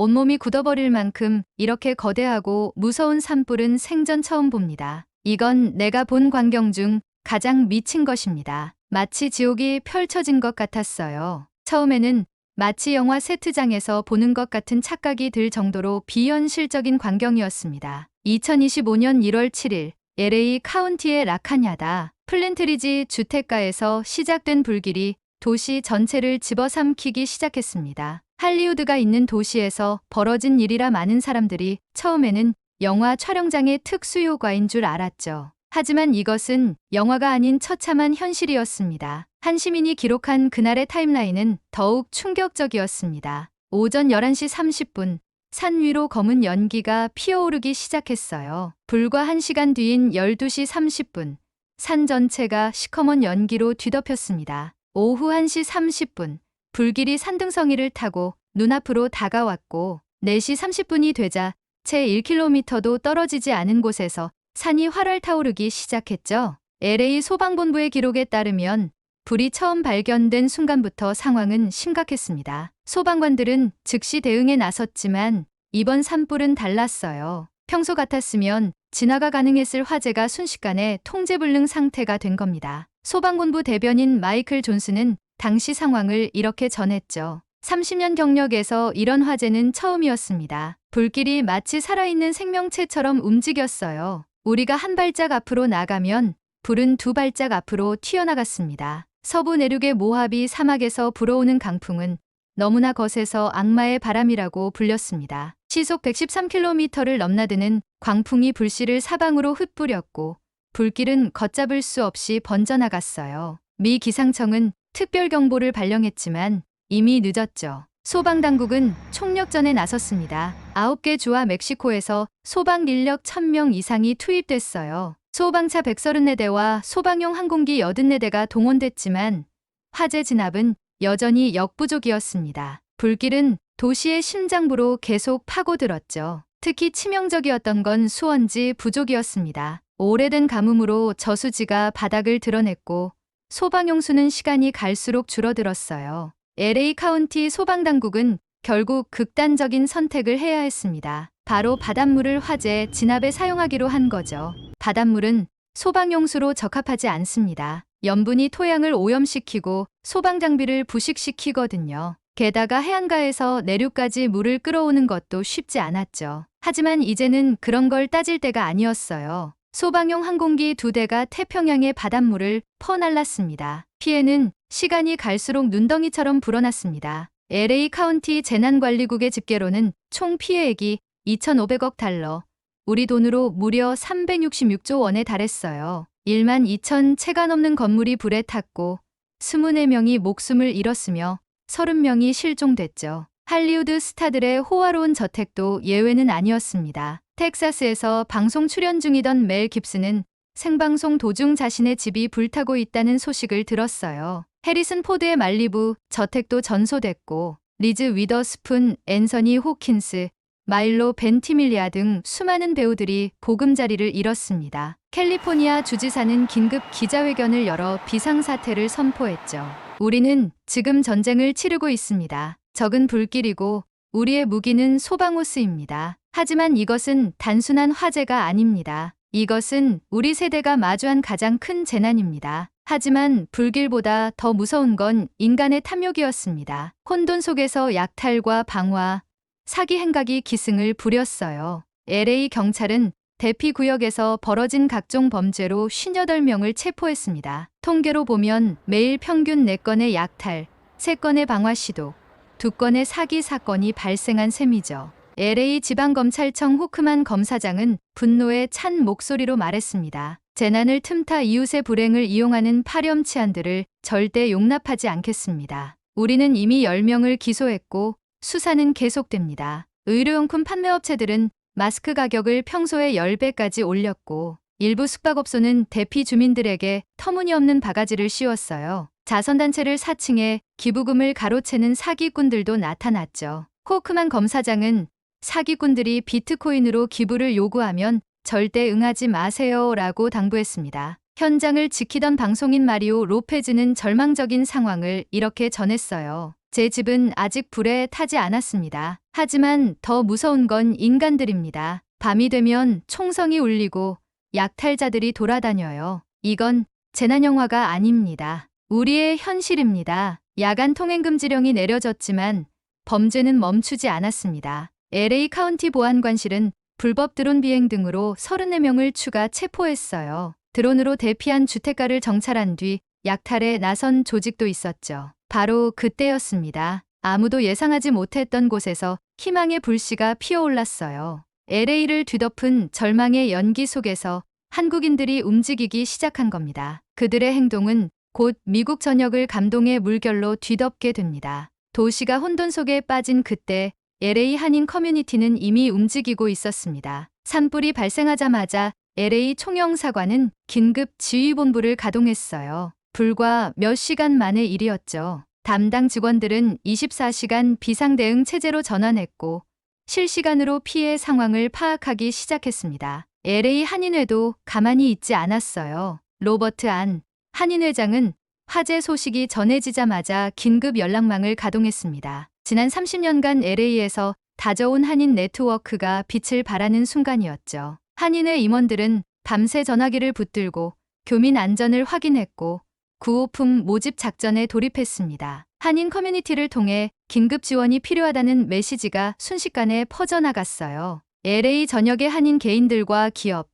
온몸이 굳어버릴 만큼 이렇게 거대하고 무서운 산불은 생전 처음 봅니다. 이건 내가 본 광경 중 가장 미친 것입니다. 마치 지옥이 펼쳐진 것 같았어요. 처음에는 마치 영화 세트장에서 보는 것 같은 착각이 들 정도로 비현실적인 광경이었습니다. 2025년 1월 7일 LA 카운티의 라카냐다 플랜트리지 주택가에서 시작된 불길이 도시 전체를 집어삼키기 시작했습니다. 할리우드가 있는 도시에서 벌어진 일이라 많은 사람들이 처음에는 영화 촬영장의 특수효과인 줄 알았죠. 하지만 이것은 영화가 아닌 처참한 현실이었습니다. 한 시민이 기록한 그날의 타임라인은 더욱 충격적이었습니다. 오전 11시 30분, 산 위로 검은 연기가 피어오르기 시작했어요. 불과 1시간 뒤인 12시 30분, 산 전체가 시커먼 연기로 뒤덮였습니다. 오후 1시 30분, 불길이 산등성이를 타고 눈앞으로 다가왔고 4시 30분이 되자 채 1km도 떨어지지 않은 곳에서 산이 활활 타오르기 시작했죠. LA 소방본부의 기록에 따르면 불이 처음 발견된 순간부터 상황은 심각했습니다. 소방관들은 즉시 대응에 나섰지만 이번 산불은 달랐어요. 평소 같았으면 진화가 가능했을 화재가 순식간에 통제불능 상태가 된 겁니다. 소방본부 대변인 마이클 존슨은 당시 상황을 이렇게 전했죠. 30년 경력에서 이런 화재는 처음이었습니다. 불길이 마치 살아있는 생명체처럼 움직였어요. 우리가 한 발짝 앞으로 나가면 불은 2발짝 앞으로 튀어나갔습니다. 서부 내륙의 모하비 사막에서 불어오는 강풍은 너무나 거세서 악마의 바람이라고 불렸습니다. 시속 113km를 넘나드는 광풍이 불씨를 사방으로 흩뿌렸고 불길은 걷잡을 수 없이 번져나갔어요. 미 기상청은 특별경보를 발령했지만 이미 늦었죠. 소방당국은 총력전에 나섰습니다. 9개 주와 멕시코에서 소방 인력 1000명 이상이 투입됐어요. 소방차 134대와 소방용 항공기 84대가 동원됐지만 화재 진압은 여전히 역부족이었습니다. 불길은 도시의 심장부로 계속 파고들었죠. 특히 치명적이었던 건 수원지 부족이었습니다. 오래된 가뭄으로 저수지가 바닥을 드러냈고 소방용수는 시간이 갈수록 줄어들었어요. LA 카운티 소방당국은 결국 극단적인 선택을 해야 했습니다. 바로 바닷물을 화재 진압에 사용하기로 한 거죠. 바닷물은 소방용수로 적합하지 않습니다. 염분이 토양을 오염시키고 소방장비를 부식시키거든요. 게다가 해안가에서 내륙까지 물을 끌어오는 것도 쉽지 않았죠. 하지만 이제는 그런 걸 따질 때가 아니었어요. 소방용 항공기 2대가 태평양의 바닷물을 퍼날랐습니다. 피해는 시간이 갈수록 눈덩이처럼 불어났습니다. LA 카운티 재난관리국의 집계로는 총 피해액이 2,500억 달러, 우리 돈으로 무려 366조 원에 달했어요. 1만 2천 채가 넘는 건물이 불에 탔고 24명이 목숨을 잃었으며 30명이 실종됐죠. 할리우드 스타들의 호화로운 저택도 예외는 아니었습니다. 텍사스에서 방송 출연 중이던 멜 깁슨은 생방송 도중 자신의 집이 불타고 있다는 소식을 들었어요. 해리슨 포드의 말리부 저택도 전소됐고 리즈 위더스푼, 앤서니 호킨스, 마일로 벤티밀리아 등 수많은 배우들이 보금자리를 잃었습니다. 캘리포니아 주지사는 긴급 기자회견을 열어 비상사태를 선포했죠. 우리는 지금 전쟁을 치르고 있습니다. 적은 불길이고 우리의 무기는 소방호스입니다. 하지만 이것은 단순한 화재가 아닙니다. 이것은 우리 세대가 마주한 가장 큰 재난입니다. 하지만 불길보다 더 무서운 건 인간의 탐욕이었습니다. 혼돈 속에서 약탈과 방화, 사기 행각이 기승을 부렸어요. LA 경찰은 대피구역에서 벌어진 각종 범죄로 58명을 체포했습니다. 통계로 보면 매일 평균 4건의 약탈, 3건의 방화 시도, 2건의 사기 사건이 발생한 셈이죠. LA 지방검찰청 호크만 검사장은 분노에 찬 목소리로 말했습니다. 재난을 틈타 이웃의 불행을 이용하는 파렴치한들을 절대 용납하지 않겠습니다. 우리는 이미 10명을 기소했고 수사는 계속됩니다. 의료용품 판매업체들은 마스크 가격을 평소의 10배까지 올렸고 일부 숙박업소는 대피 주민들에게 터무니없는 바가지를 씌웠어요. 자선단체를 사칭해 기부금을 가로채는 사기꾼들도 나타났죠. 호크만 검사장은 사기꾼들이 비트코인으로 기부를 요구하면 절대 응하지 마세요 라고 당부했습니다. 현장을 지키던 방송인 마리오 로페즈는 절망적인 상황을 이렇게 전했어요. 제 집은 아직 불에 타지 않았습니다. 하지만 더 무서운 건 인간들입니다. 밤이 되면 총성이 울리고 약탈자들이 돌아다녀요. 이건 재난영화가 아닙니다. 우리의 현실입니다. 야간 통행금지령이 내려졌지만 범죄는 멈추지 않았습니다. LA 카운티 보안관실은 불법 드론 비행 등으로 34명을 추가 체포했어요. 드론으로 대피한 주택가를 정찰한 뒤 약탈에 나선 조직도 있었죠. 바로 그때였습니다. 아무도 예상하지 못했던 곳에서 희망의 불씨가 피어올랐어요. LA를 뒤덮은 절망의 연기 속에서 한국인들이 움직이기 시작한 겁니다. 그들의 행동은 곧 미국 전역을 감동의 물결로 뒤덮게 됩니다. 도시가 혼돈 속에 빠진 그때 LA 한인 커뮤니티는 이미 움직이고 있었습니다. 산불이 발생하자마자 LA 총영사관은 긴급 지휘본부를 가동했어요. 불과 몇 시간 만의 일이었죠. 담당 직원들은 24시간 비상대응 체제로 전환했고 실시간으로 피해 상황을 파악하기 시작했습니다. LA 한인회도 가만히 있지 않았어요. 로버트 안 한인회장은 화재 소식이 전해지자마자 긴급 연락망을 가동했습니다. 지난 30년간 LA에서 다져온 한인 네트워크가 빛을 발하는 순간이었죠. 한인회 임원들은 밤새 전화기를 붙들고 교민 안전을 확인했고 구호품 모집 작전에 돌입했습니다. 한인 커뮤니티를 통해 긴급 지원이 필요하다는 메시지가 순식간에 퍼져나갔어요. LA 전역의 한인 개인들과 기업,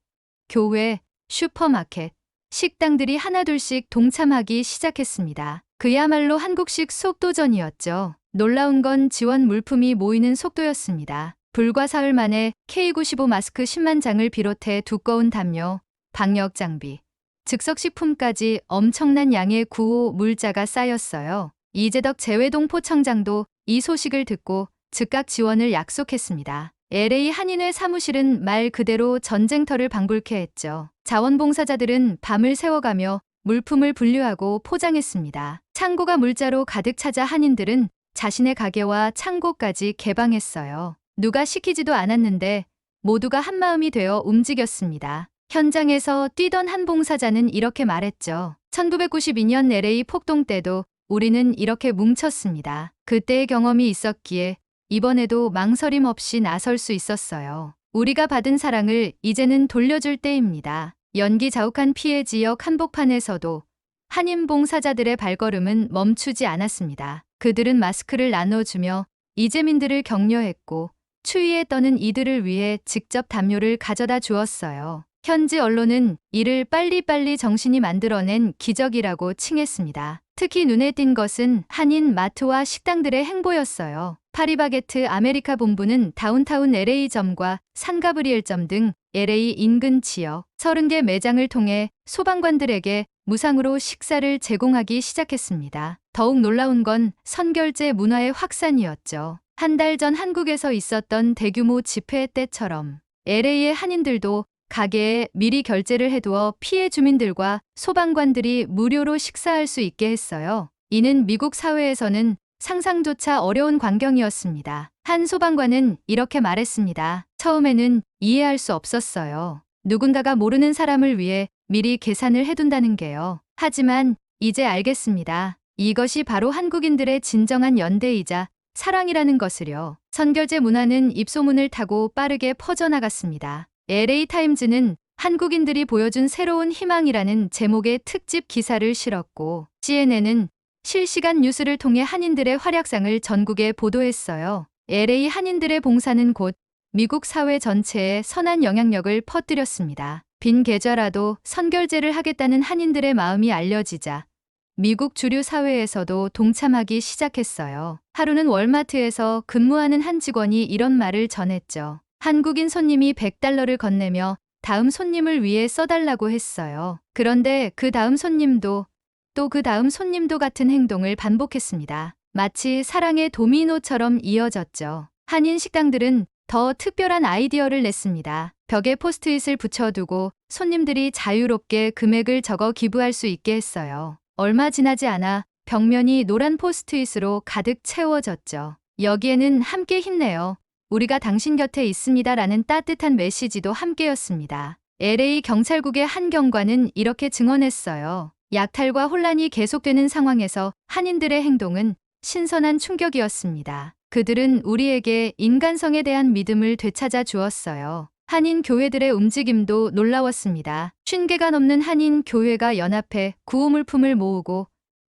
교회, 슈퍼마켓, 식당들이 하나둘씩 동참하기 시작했습니다. 그야말로 한국식 속도전이었죠. 놀라운 건 지원 물품이 모이는 속도였습니다. 불과 사흘 만에 K95 마스크 10만 장을 비롯해 두꺼운 담요, 방역 장비, 즉석식품까지 엄청난 양의 구호 물자가 쌓였어요. 이재덕 재외동 포청장도 이 소식을 듣고 즉각 지원을 약속했습니다. LA 한인회 사무실은 말 그대로 전쟁터를 방불케 했죠. 자원봉사자들은 밤을 새워가며 물품을 분류하고 포장했습니다. 창고가 물자로 가득 차자 한인들은 자신의 가게와 창고까지 개방했어요. 누가 시키지도 않았는데 모두가 한마음이 되어 움직였습니다. 현장에서 뛰던 한 봉사자는 이렇게 말했죠. 1992년 LA 폭동 때도 우리는 이렇게 뭉쳤습니다. 그때의 경험이 있었기에 이번에도 망설임 없이 나설 수 있었어요. 우리가 받은 사랑을 이제는 돌려줄 때입니다. 연기 자욱한 피해 지역 한복판에서도 한인 봉사자들의 발걸음은 멈추지 않았습니다. 그들은 마스크를 나눠주며 이재민들을 격려했고 추위에 떠는 이들을 위해 직접 담요를 가져다 주었어요. 현지 언론은 이를 빨리빨리 정신이 만들어낸 기적이라고 칭했습니다. 특히 눈에 띈 것은 한인 마트와 식당들의 행보였어요. 파리바게트 아메리카 본부는 다운타운 LA점과 산가브리엘점 등 LA 인근 지역 30개 매장을 통해 소방관들에게 무상으로 식사를 제공하기 시작했습니다. 더욱 놀라운 건 선결제 문화의 확산이었죠. 한 달 전 한국에서 있었던 대규모 집회 때처럼 LA의 한인들도 가게에 미리 결제를 해두어 피해 주민들과 소방관들이 무료로 식사할 수 있게 했어요. 이는 미국 사회에서는 상상조차 어려운 광경이었습니다. 한 소방관은 이렇게 말했습니다. 처음에는 이해할 수 없었어요. 누군가가 모르는 사람을 위해 미리 계산을 해둔다는 게요. 하지만 이제 알겠습니다. 이것이 바로 한국인들의 진정한 연대이자 사랑이라는 것을요. 선결제 문화는 입소문을 타고 빠르게 퍼져나갔습니다. LA 타임즈는 한국인들이 보여준 새로운 희망이라는 제목의 특집 기사를 실었고 CNN은 실시간 뉴스를 통해 한인들의 활약상을 전국에 보도했어요. LA 한인들의 봉사는 곧 미국 사회 전체에 선한 영향력을 퍼뜨렸습니다. 빈 계좌라도 선결제를 하겠다는 한인들의 마음이 알려지자 미국 주류 사회에서도 동참하기 시작했어요. 하루는 월마트에서 근무하는 한 직원이 이런 말을 전했죠. 한국인 손님이 $100를 건네며 다음 손님을 위해 써달라고 했어요. 그런데 그 다음 손님도 또 그 다음 손님도 같은 행동을 반복했습니다. 마치 사랑의 도미노처럼 이어졌죠. 한인 식당들은 더 특별한 아이디어를 냈습니다. 벽에 포스트잇을 붙여두고 손님들이 자유롭게 금액을 적어 기부할 수 있게 했어요. 얼마 지나지 않아 벽면이 노란 포스트잇으로 가득 채워졌죠. 여기에는 함께 힘내요. 우리가 당신 곁에 있습니다. 라는 따뜻한 메시지도 함께였습니다. LA 경찰국의 한 경관은 이렇게 증언했어요. 약탈과 혼란이 계속되는 상황에서 한인들의 행동은 신선한 충격이었습니다. 그들은 우리에게 인간성에 대한 믿음을 되찾아 주었어요. 한인 교회들의 움직임도 놀라웠습니다. 50개가 넘는 한인 교회가 연합해 구호물품을 모으고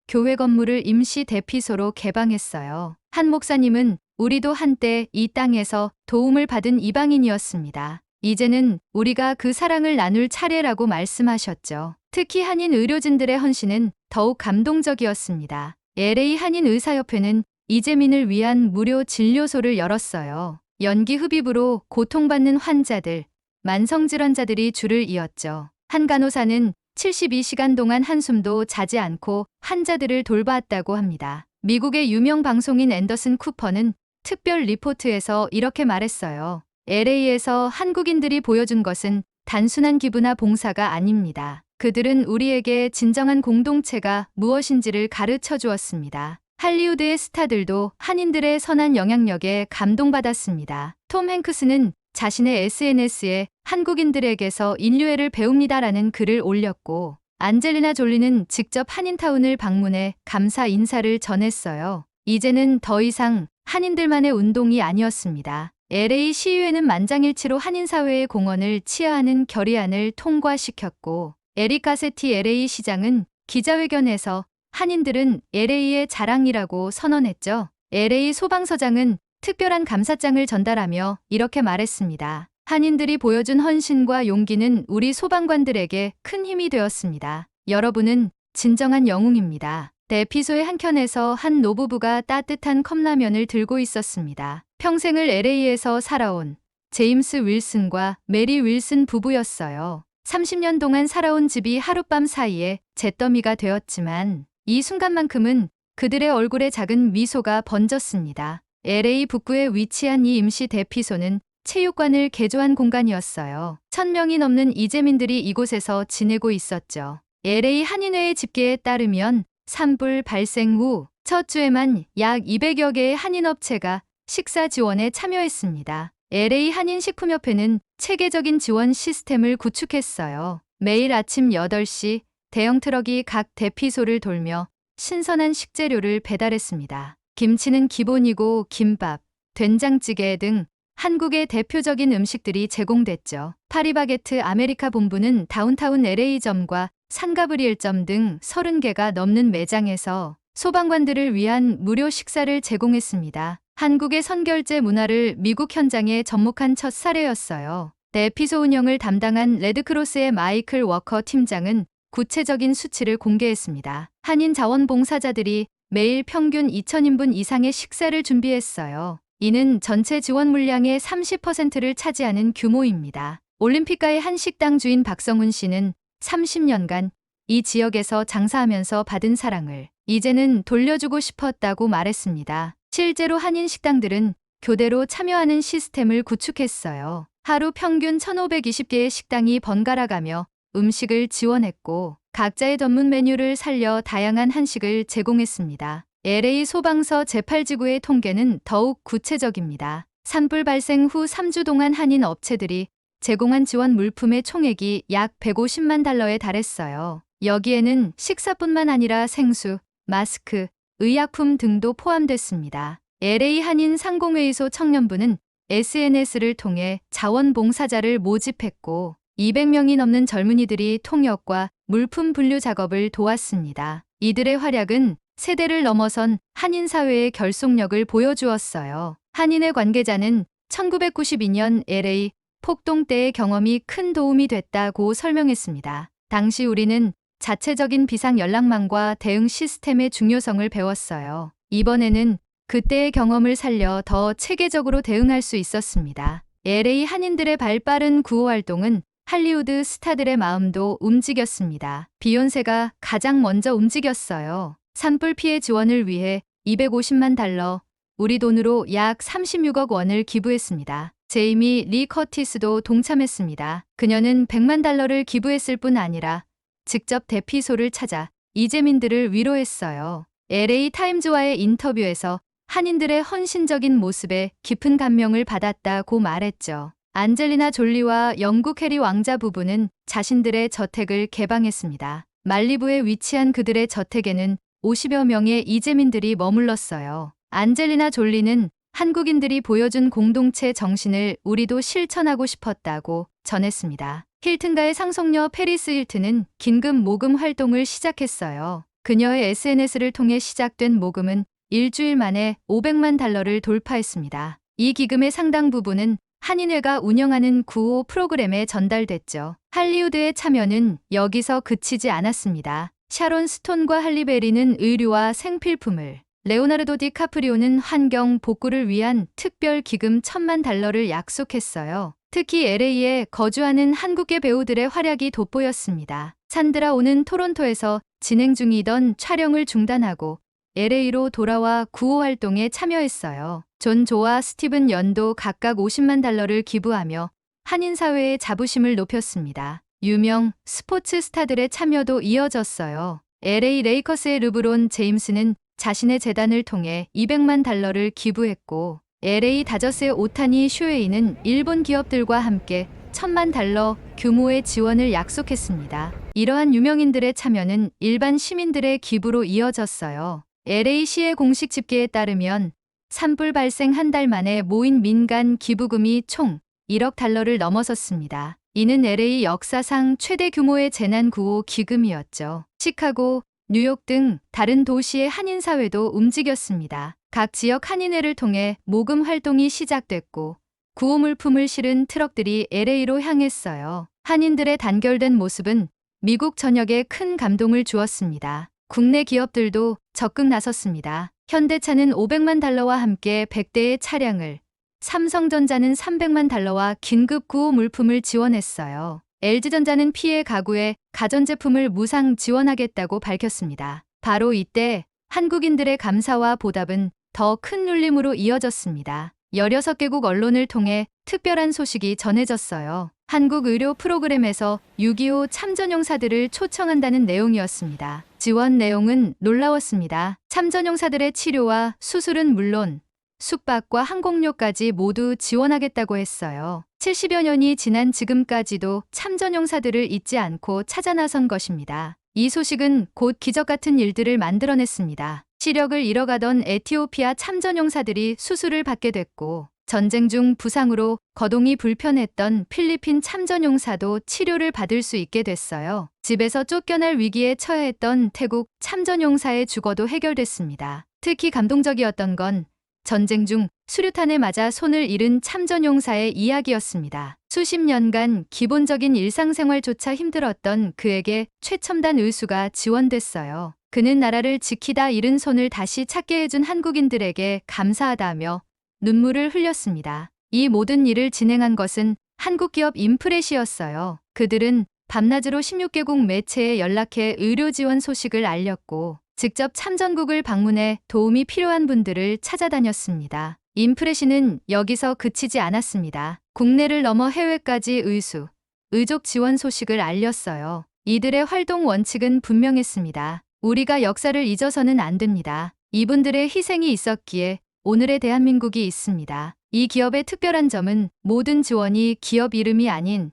교회 건물을 임시 대피소로 개방했어요. 한 목사님은 우리도 한때 이 땅에서 도움을 받은 이방인이었습니다. 이제는 우리가 그 사랑을 나눌 차례라고 말씀하셨죠. 특히 한인 의료진들의 헌신은 더욱 감동적이었습니다. LA 한인의사협회는 이재민을 위한 무료 진료소를 열었어요. 연기 흡입으로 고통받는 환자들, 만성질환자들이 줄을 이었죠. 한 간호사는 72시간 동안 한숨도 자지 않고 환자들을 돌봤다고 합니다. 미국의 유명 방송인 앤더슨 쿠퍼는 특별 리포트에서 이렇게 말했어요. LA에서 한국인들이 보여준 것은 단순한 기부나 봉사가 아닙니다. 그들은 우리에게 진정한 공동체가 무엇인지를 가르쳐 주었습니다. 할리우드의 스타들도 한인들의 선한 영향력에 감동받았습니다. 톰 행크스는 자신의 SNS에 한국인들에게서 인류애를 배웁니다라는 글을 올렸고, 안젤리나 졸리는 직접 한인타운을 방문해 감사 인사를 전했어요. 이제는 더 이상 한인들만의 운동이 아니었습니다. LA 시의회는 만장일치로 한인사회의 공헌을 치하하는 결의안을 통과시켰고, 에릭 가세티 LA 시장은 기자회견에서 한인들은 LA의 자랑이라고 선언했죠. LA 소방서장은 특별한 감사장을 전달하며 이렇게 말했습니다. 한인들이 보여준 헌신과 용기는 우리 소방관들에게 큰 힘이 되었습니다. 여러분은 진정한 영웅입니다. 대피소의 한켠에서 한 노부부가 따뜻한 컵라면을 들고 있었습니다. 평생을 LA에서 살아온 제임스 윌슨과 메리 윌슨 부부였어요. 30년 동안 살아온 집이 하룻밤 사이에 잿더미가 되었지만 이 순간만큼은 그들의 얼굴에 작은 미소가 번졌습니다. LA 북부에 위치한 이 임시 대피소는 체육관을 개조한 공간이었어요. 1000명이 넘는 이재민들이 이곳에서 지내고 있었죠. LA 한인회의 집계에 따르면 산불 발생 후 첫 주에만 약 200여 개의 한인업체가 식사 지원에 참여했습니다. LA 한인식품협회는 체계적인 지원 시스템을 구축했어요. 매일 아침 8시 대형 트럭이 각 대피소를 돌며 신선한 식재료를 배달했습니다. 김치는 기본이고 김밥, 된장찌개 등 한국의 대표적인 음식들이 제공됐죠. 파리바게트 아메리카 본부는 다운타운 LA점과 산가브리엘점 등 30개가 넘는 매장에서 소방관들을 위한 무료 식사를 제공했습니다. 한국의 선결제 문화를 미국 현장에 접목한 첫 사례였어요. 대피소 운영을 담당한 레드크로스의 마이클 워커 팀장은 구체적인 수치를 공개했습니다. 한인 자원봉사자들이 매일 평균 2,000인분 이상의 식사를 준비했어요. 이는 전체 지원 물량의 30%를 차지하는 규모입니다. 올림픽가의 한 식당 주인 박성훈 씨는 30년간 이 지역에서 장사하면서 받은 사랑을 이제는 돌려주고 싶었다고 말했습니다. 실제로 한인 식당들은 교대로 참여하는 시스템을 구축했어요. 하루 평균 1,520개의 식당이 번갈아가며 음식을 지원했고 각자의 전문 메뉴를 살려 다양한 한식을 제공했습니다. LA 소방서 제8지구의 통계는 더욱 구체적입니다. 산불 발생 후 3주 동안 한인 업체들이 제공한 지원 물품의 총액이 약 150만 달러에 달했어요. 여기에는 식사뿐만 아니라 생수, 마스크, 의약품 등도 포함됐습니다. LA 한인 상공회의소 청년부는 SNS를 통해 자원봉사자를 모집했고 200명이 넘는 젊은이들이 통역과 물품 분류 작업을 도왔습니다. 이들의 활약은 세대를 넘어선 한인 사회의 결속력을 보여주었어요. 한인의 관계자는 1992년 LA 폭동 때의 경험이 큰 도움이 됐다고 설명했습니다. 당시 우리는 자체적인 비상 연락망과 대응 시스템의 중요성을 배웠어요. 이번에는 그때의 경험을 살려 더 체계적으로 대응할 수 있었습니다. LA 한인들의 발빠른 구호 활동은 할리우드 스타들의 마음도 움직였습니다. 비욘세가 가장 먼저 움직였어요. 산불 피해 지원을 위해 250만 달러, 우리 돈으로 약 36억 원을 기부했습니다. 제이미 리 커티스도 동참했습니다. 그녀는 100만 달러를 기부했을 뿐 아니라 직접 대피소를 찾아 이재민들을 위로했어요. LA 타임즈와의 인터뷰에서 한인들의 헌신적인 모습에 깊은 감명을 받았다고 말했죠. 안젤리나 졸리와 영국 해리 왕자 부부는 자신들의 저택을 개방했습니다. 말리부에 위치한 그들의 저택에는 50여 명의 이재민들이 머물렀어요. 안젤리나 졸리는 한국인들이 보여준 공동체 정신을 우리도 실천하고 싶었다고 전했습니다. 힐튼가의 상속녀 페리스 힐튼은 긴급 모금 활동을 시작했어요. 그녀의 SNS를 통해 시작된 모금은 일주일 만에 500만 달러를 돌파했습니다. 이 기금의 상당 부분은 한인회가 운영하는 구호 프로그램에 전달됐죠. 할리우드의 참여는 여기서 그치지 않았습니다. 샤론 스톤과 할리베리는 의류와 생필품을, 레오나르도 디카프리오는 환경 복구를 위한 특별 기금 1,000만 달러를 약속했어요. 특히 LA에 거주하는 한국계 배우들의 활약이 돋보였습니다. 산드라 오는 토론토에서 진행 중이던 촬영을 중단하고 LA로 돌아와 구호 활동에 참여했어요. 존 조와 스티븐 연도 각각 50만 달러를 기부하며 한인 사회의 자부심을 높였습니다. 유명 스포츠 스타들의 참여도 이어졌어요. LA 레이커스의 르브론 제임스는 자신의 재단을 통해 200만 달러를 기부했고, LA 다저스의 오타니 슈에이는 일본 기업들과 함께 1,000만 달러 규모의 지원을 약속했습니다. 이러한 유명인들의 참여는 일반 시민들의 기부로 이어졌어요. LA시의 공식 집계에 따르면 산불 발생 한 달 만에 모인 민간 기부금이 총 1억 달러를 넘어섰습니다. 이는 LA 역사상 최대 규모의 재난 구호 기금이었죠. 시카고, 뉴욕 등 다른 도시의 한인사회도 움직였습니다. 각 지역 한인회를 통해 모금 활동이 시작됐고 구호 물품을 실은 트럭들이 LA로 향했어요. 한인들의 단결된 모습은 미국 전역에 큰 감동을 주었습니다. 국내 기업들도 적극 나섰습니다. 현대차는 500만 달러와 함께 100대의 차량을, 삼성전자는 300만 달러와 긴급 구호 물품을 지원했어요. LG전자는 피해 가구에 가전제품을 무상 지원하겠다고 밝혔습니다. 바로 이때 한국인들의 감사와 보답은 더 큰 울림으로 이어졌습니다. 16개국 언론을 통해 특별한 소식이 전해졌어요. 한국 의료 프로그램에서 6.25 참전용사들을 초청한다는 내용이었습니다. 지원 내용은 놀라웠습니다. 참전용사들의 치료와 수술은 물론 숙박과 항공료까지 모두 지원하겠다고 했어요. 70여 년이 지난 지금까지도 참전용사들을 잊지 않고 찾아 나선 것입니다. 이 소식은 곧 기적 같은 일들을 만들어냈습니다. 시력을 잃어가던 에티오피아 참전용사들이 수술을 받게 됐고, 전쟁 중 부상으로 거동이 불편했던 필리핀 참전용사도 치료를 받을 수 있게 됐어요. 집에서 쫓겨날 위기에 처해했던 태국 참전용사의 주거도 해결됐습니다. 특히 감동적이었던 건 전쟁 중 수류탄에 맞아 손을 잃은 참전용사의 이야기였습니다. 수십 년간 기본적인 일상생활조차 힘들었던 그에게 최첨단 의수가 지원됐어요. 그는 나라를 지키다 잃은 손을 다시 찾게 해준 한국인들에게 감사하다며 눈물을 흘렸습니다. 이 모든 일을 진행한 것은 한국 기업 인프렛이었어요. 그들은 밤낮으로 16개국 매체에 연락해 의료 지원 소식을 알렸고, 직접 참전국을 방문해 도움이 필요한 분들을 찾아다녔습니다. 인프레시는 여기서 그치지 않았습니다. 국내를 넘어 해외까지 의수, 의족 지원 소식을 알렸어요. 이들의 활동 원칙은 분명했습니다. 우리가 역사를 잊어서는 안 됩니다. 이분들의 희생이 있었기에 오늘의 대한민국이 있습니다. 이 기업의 특별한 점은 모든 지원이 기업 이름이 아닌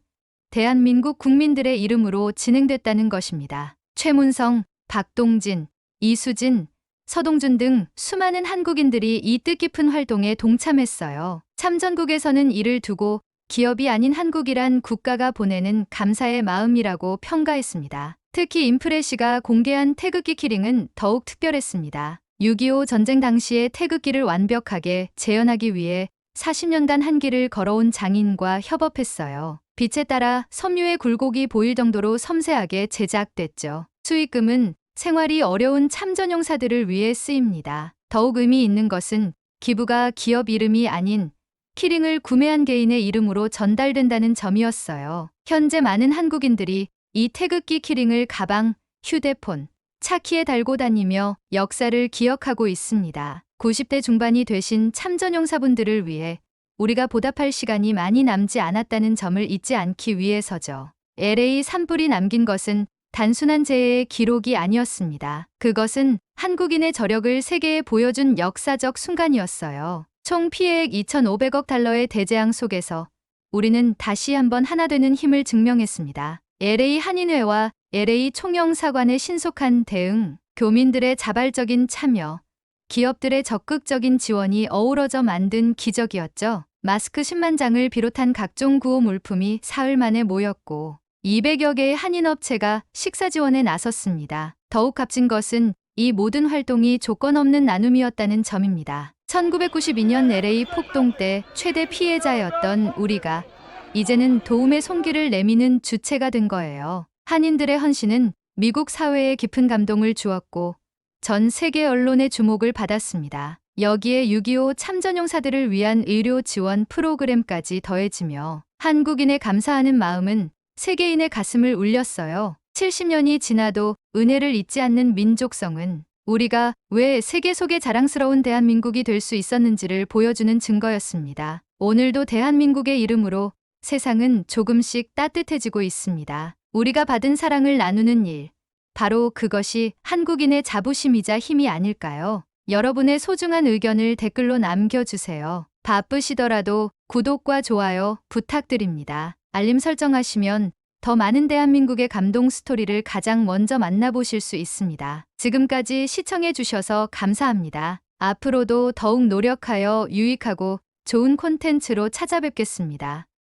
대한민국 국민들의 이름으로 진행됐다는 것입니다. 최문성, 박동진, 이수진, 서동준 등 수많은 한국인들이 이 뜻깊은 활동에 동참했어요. 참전국에서는 이를 두고 기업이 아닌 한국이란 국가가 보내는 감사의 마음이라고 평가했습니다. 특히 인프레시가 공개한 태극기 키링은 더욱 특별했습니다. 6.25 전쟁 당시의 태극기를 완벽하게 재현하기 위해 40년간 한 길을 걸어온 장인과 협업했어요. 빛에 따라 섬유의 굴곡이 보일 정도로 섬세하게 제작됐죠. 수익금은 생활이 어려운 참전용사들을 위해 쓰입니다. 더욱 의미 있는 것은 기부가 기업 이름이 아닌 키링을 구매한 개인의 이름으로 전달된다는 점이었어요. 현재 많은 한국인들이 이 태극기 키링을 가방, 휴대폰, 차키에 달고 다니며 역사를 기억하고 있습니다. 90대 중반이 되신 참전용사분들을 위해 우리가 보답할 시간이 많이 남지 않았다는 점을 잊지 않기 위해서죠. LA 산불이 남긴 것은 단순한 재해의 기록이 아니었습니다. 그것은 한국인의 저력을 세계에 보여준 역사적 순간이었어요. 총 피해액 2,500억 달러의 대재앙 속에서 우리는 다시 한번 하나 되는 힘을 증명했습니다. LA 한인회와 LA 총영사관의 신속한 대응, 교민들의 자발적인 참여, 기업들의 적극적인 지원이 어우러져 만든 기적이었죠. 마스크 10만 장을 비롯한 각종 구호 물품이 사흘 만에 모였고 200여 개의 한인업체가 식사 지원에 나섰습니다. 더욱 값진 것은 이 모든 활동이 조건 없는 나눔이었다는 점입니다. 1992년 LA 폭동 때 최대 피해자였던 우리가 이제는 도움의 손길을 내미는 주체가 된 거예요. 한인들의 헌신은 미국 사회에 깊은 감동을 주었고 전 세계 언론의 주목을 받았습니다. 여기에 6.25 참전용사들을 위한 의료 지원 프로그램까지 더해지며 한국인의 감사하는 마음은 세계인의 가슴을 울렸어요. 70년이 지나도 은혜를 잊지 않는 민족성은 우리가 왜 세계 속에 자랑스러운 대한민국이 될 수 있었는지를 보여주는 증거였습니다. 오늘도 대한민국의 이름으로 세상은 조금씩 따뜻해지고 있습니다. 우리가 받은 사랑을 나누는 일, 바로 그것이 한국인의 자부심이자 힘이 아닐까요? 여러분의 소중한 의견을 댓글로 남겨주세요. 바쁘시더라도 구독과 좋아요 부탁드립니다. 알림 설정하시면 더 많은 대한민국의 감동 스토리를 가장 먼저 만나보실 수 있습니다. 지금까지 시청해주셔서 감사합니다. 앞으로도 더욱 노력하여 유익하고 좋은 콘텐츠로 찾아뵙겠습니다.